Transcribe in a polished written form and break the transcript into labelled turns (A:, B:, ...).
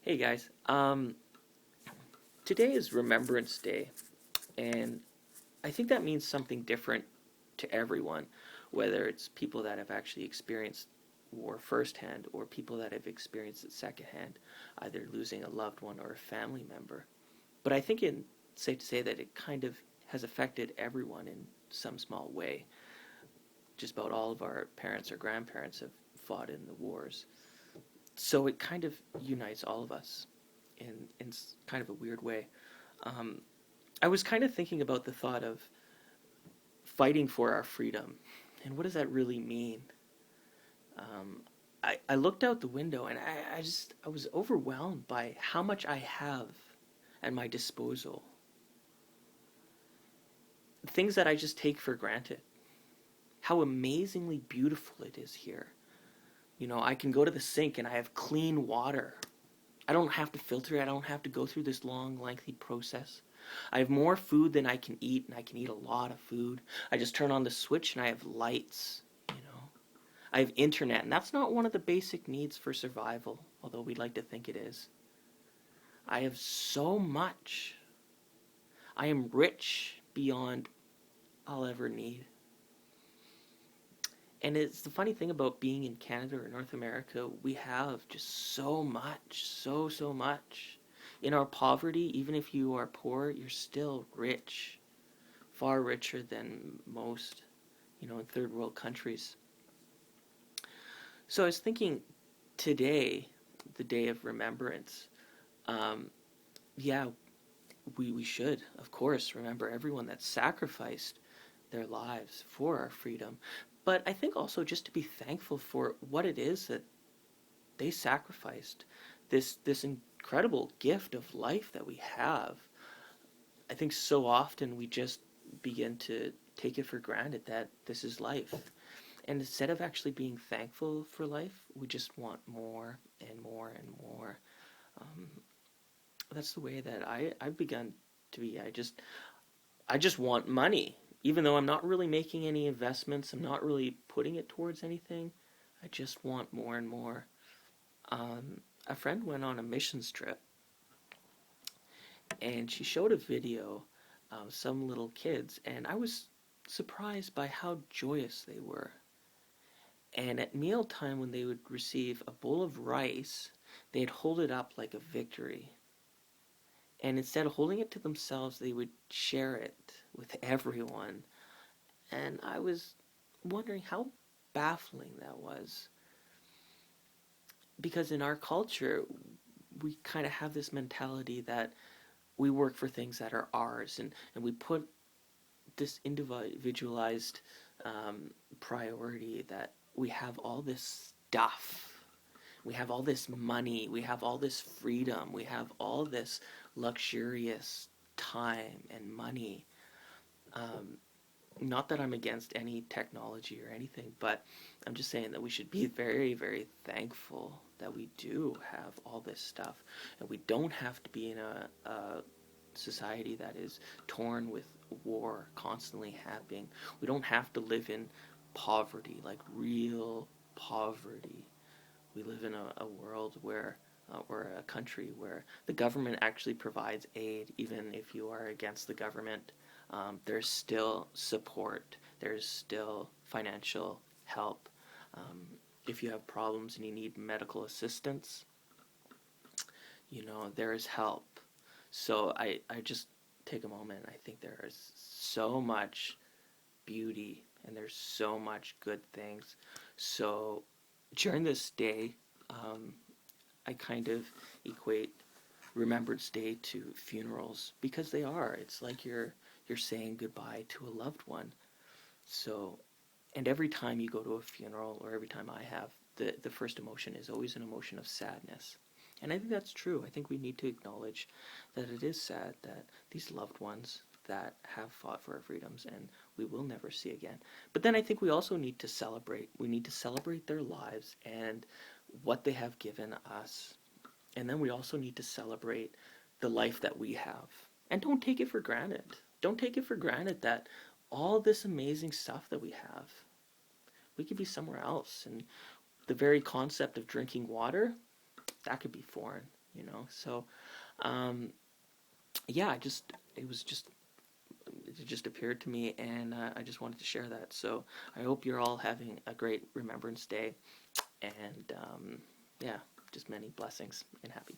A: Hey guys, today is Remembrance Day, and I think that means something different to everyone, whether it's people that have actually experienced war firsthand or people that have experienced it secondhand, either losing a loved one or a family member. But I think it's safe to say that it kind of has affected everyone in some small way. Just about all of our parents or grandparents have fought in the wars. So it kind of unites all of us in kind of a weird way. Um, I was kind of thinking about the thought of fighting for our freedom, and what does that really mean? Um, I looked out the window and I was overwhelmed by how much I have at my disposal. Things that I just take for granted. How amazingly beautiful it is here. You know, I can go to the sink and I have clean water. I don't have to filter it. I don't have to go through this long, lengthy process. I have more food than I can eat, and I can eat a lot of food. I just turn on the switch and I have lights, you know. I have internet, and that's not one of the basic needs for survival, although we'd like to think it is. I have so much. I am rich beyond I'll ever need. And it's the funny thing about being in Canada or North America, we have just so much, so much. In our poverty, even if you are poor, you're still rich, far richer than most, in third world countries. So I was thinking today, the day of remembrance, um, yeah, we should, of course, remember everyone that sacrificed their lives for our freedom. But I think also just to be thankful for what it is that they sacrificed, this incredible gift of life that we have. I think so often we just begin to take it for granted that this is life. And instead of actually being thankful for life, we just want more and more and more. Um, that's the way that I've begun to be. I just want money. Even though I'm not really making any investments, I'm not really putting it towards anything. I just want more and more. A friend went on a missions trip, and she showed a video of some little kids, and I was surprised by how joyous they were. And at mealtime, when they would receive a bowl of rice, they'd hold it up like a victory. And instead of holding it to themselves, they would share it with everyone. And I was wondering how baffling that was. Because in our culture, we kind of have this mentality that we work for things that are ours, and we put this individualized priority that we have all this stuff. We have all this money, we have all this freedom, we have all this luxurious time and money. Um, Not that I'm against any technology or anything, but I'm just saying that we should be very, very thankful that we do have all this stuff, and we don't have to be in a society that is torn with war constantly happening. We don't have to live in poverty, like real poverty. We live in a world where, or a country where the government actually provides aid, even if you are against the government. There's still support. There's still financial help. Um, if you have problems and you need medical assistance, there is help. So I just take a moment. I think there is so much beauty and there's so much good things. So during this day, um, I kind of equate Remembrance Day to funerals because they are. It's like you're saying goodbye to a loved one. So, and every time you go to a funeral, or every time I have, the first emotion is always an emotion of sadness. And I think that's true. I think we need to acknowledge that it is sad that these loved ones that have fought for our freedoms and we will never see again. But then I think we also need to celebrate. We need to celebrate their lives and what they have given us. And then we also need to celebrate the life that we have. And don't take it for granted. Don't take it for granted that all this amazing stuff that we have, we could be somewhere else. And the very concept of drinking water, that could be foreign. So, um, yeah, it just appeared to me, and I just wanted to share that. So I hope you're all having a great Remembrance Day, and yeah, just many blessings and happy.